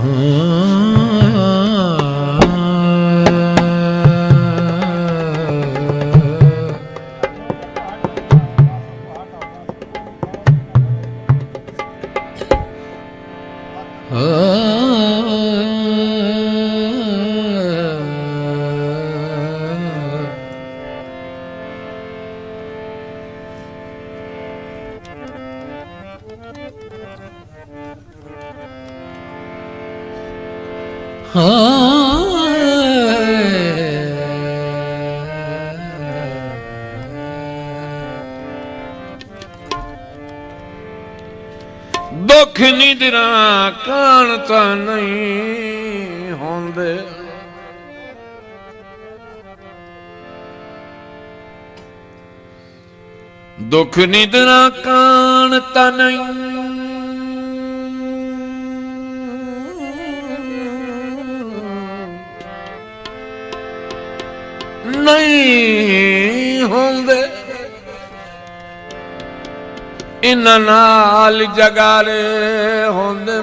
दुख निदरा कान तां नहीं होंदे, दुख निदरा कान तां नहीं होंदे, इन्हां नाल जगारे होंदे।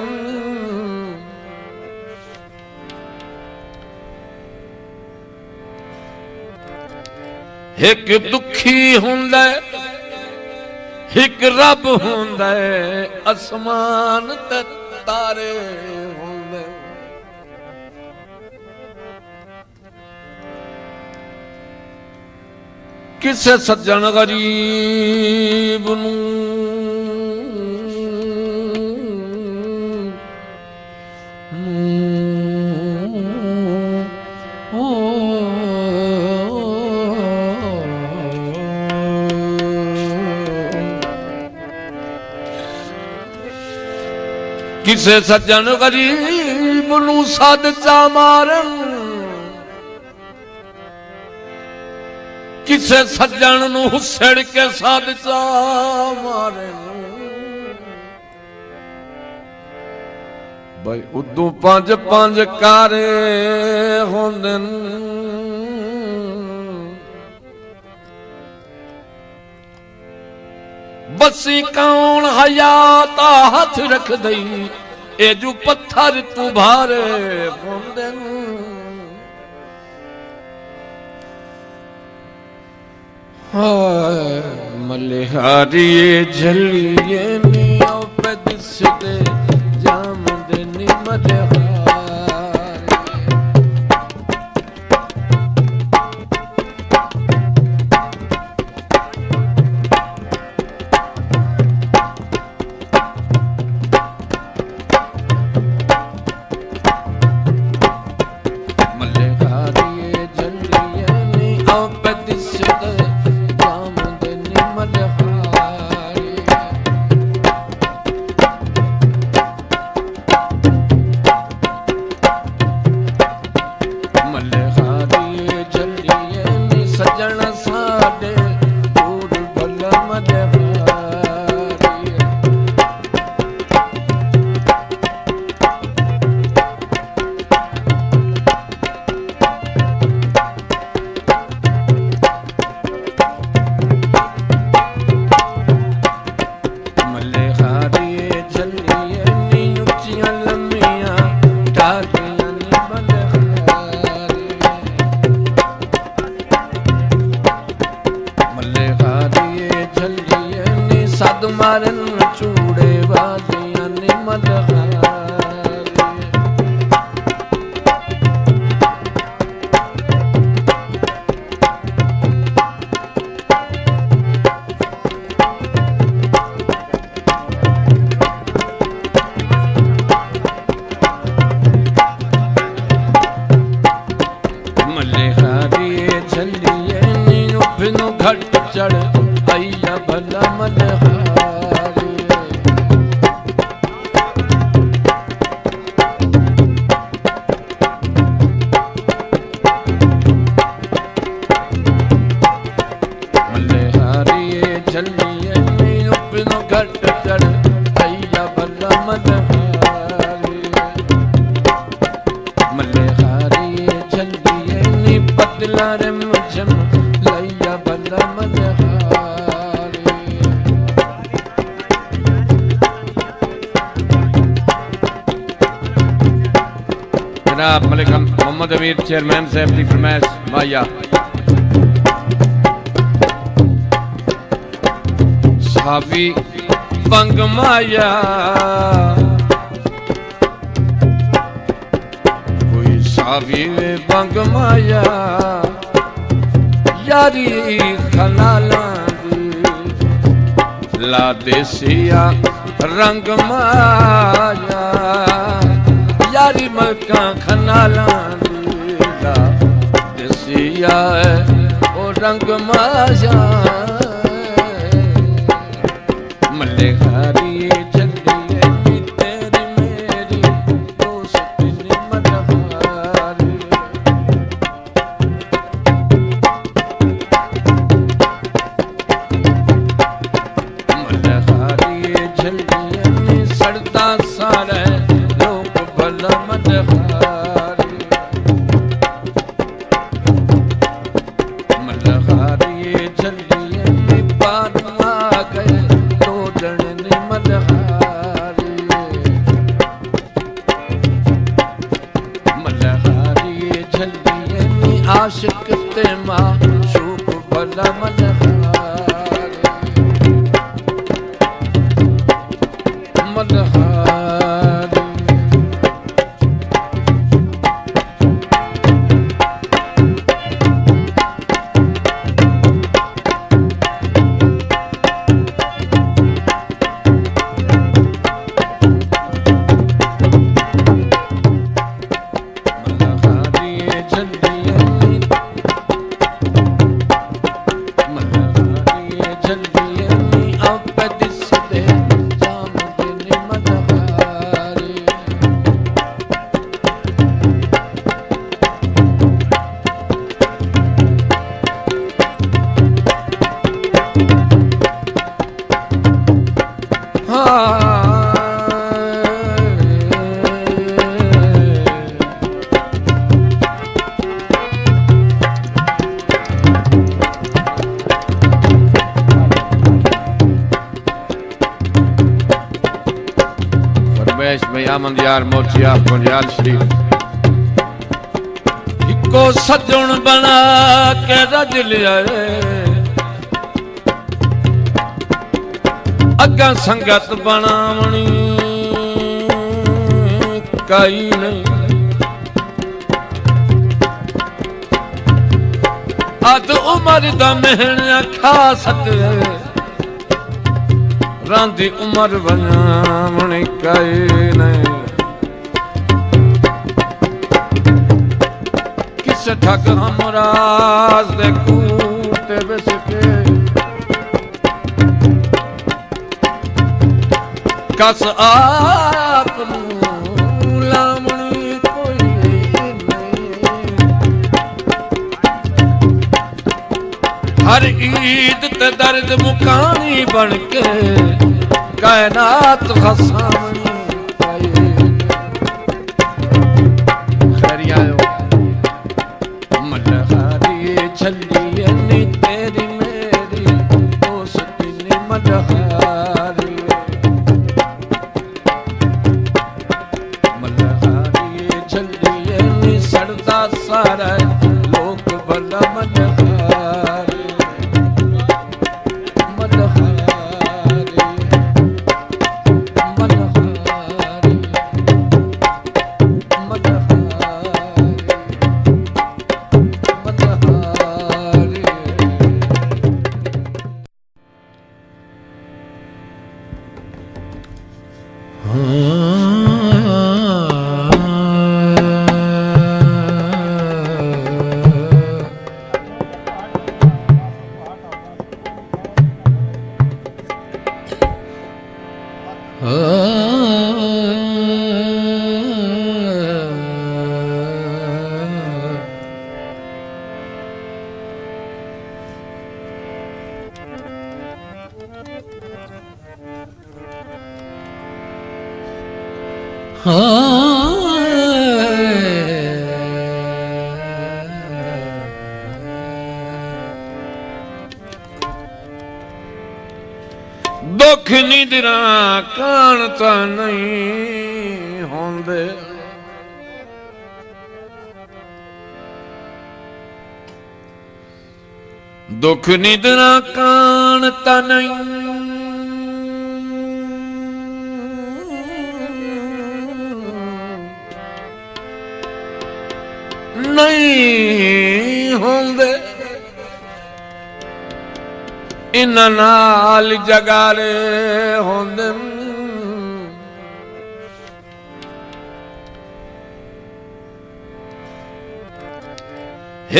एक दुखी हुंदा एक रब हुंदा, आसमान ते तारे हुंदे। किसे सज्जन गरीब नूं किसे सज्जन गरीब नूं सादचा मारन, किसे सज्जन नूं हुसैन के सादचा मारन। भाई उदू पंज पंज कारे होंदे, बसी कौन हयात हाथ रख दई, ए जो पत्थर तू भारे होंदे। मलहारिये झलिये नियो पे दिसदे जामदे नी मलहारी। जनाब मलिक मोहम्मद अमीर चेयरमैन साहब की फरमाइश माया सावी पंग माया कोई सावी पंग माया यारी खनाला ला देसिया रंग माया यारी मलका खनाला ला देसिया ओ रंग माया मलहारिये झल्लिये नी तेरी मेरी दोस्ती नी मलहारी मलहारिये झल्लिये नी सड़दा सारे लोग भला मलहारी मलहारिये झल्लिये नी पार आ गए मलहारिये झल्लिये नी आशिक ते माशूक भला मलहारी मलहारी आमद यार मोचिया गुंजाल शरीफ इको सजन बना के रज लिया अगा संगत बनावनी कई नहीं अद उमर दा महणा खा सके रांदी उमर बनावनी कई नहीं किस ठग हमराज दे कूटे बिसके कस आप लावनी कोई नहीं हर ईद ते दर्द मुकानी बन के कायनात हसावनी खैरिया मलहारिये झल्लिये नी तेरी मेरी दोस्ती नी मलहारी मलहारिये झल्लिये नी सड़दा सारा लोग भला मलहारी मलहारी मलहारी दुख निदरा कान ता नहीं होंदे दुख निदरा कान तनई नहीं होंदे इन्हां नाल जगारे होंदे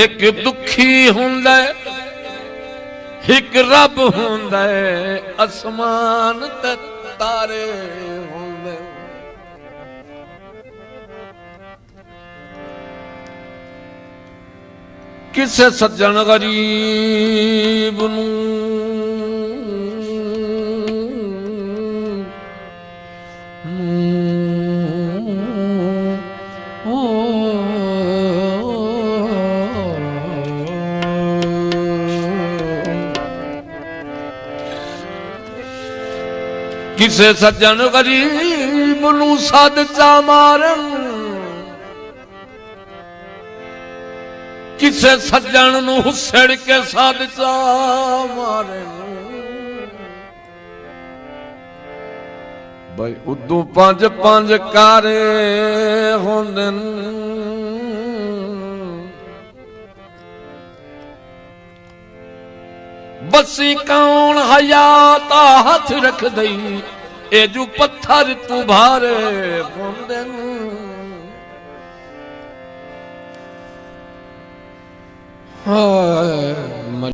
एक दुखी हुंदा एक रब हुंदा आसमान ते तारे हुंदे किसे सज्जन गरीब नूं किसे सज्जन गरीब नूं सदचा मारन किसे सज्जन नूं हुसड़ के सदचा मारन भाई उदू पंज पंज कारे होंदन बसी कौन हयात हाथ रख दई ए जो पत्थर तू भारे होंदन हाय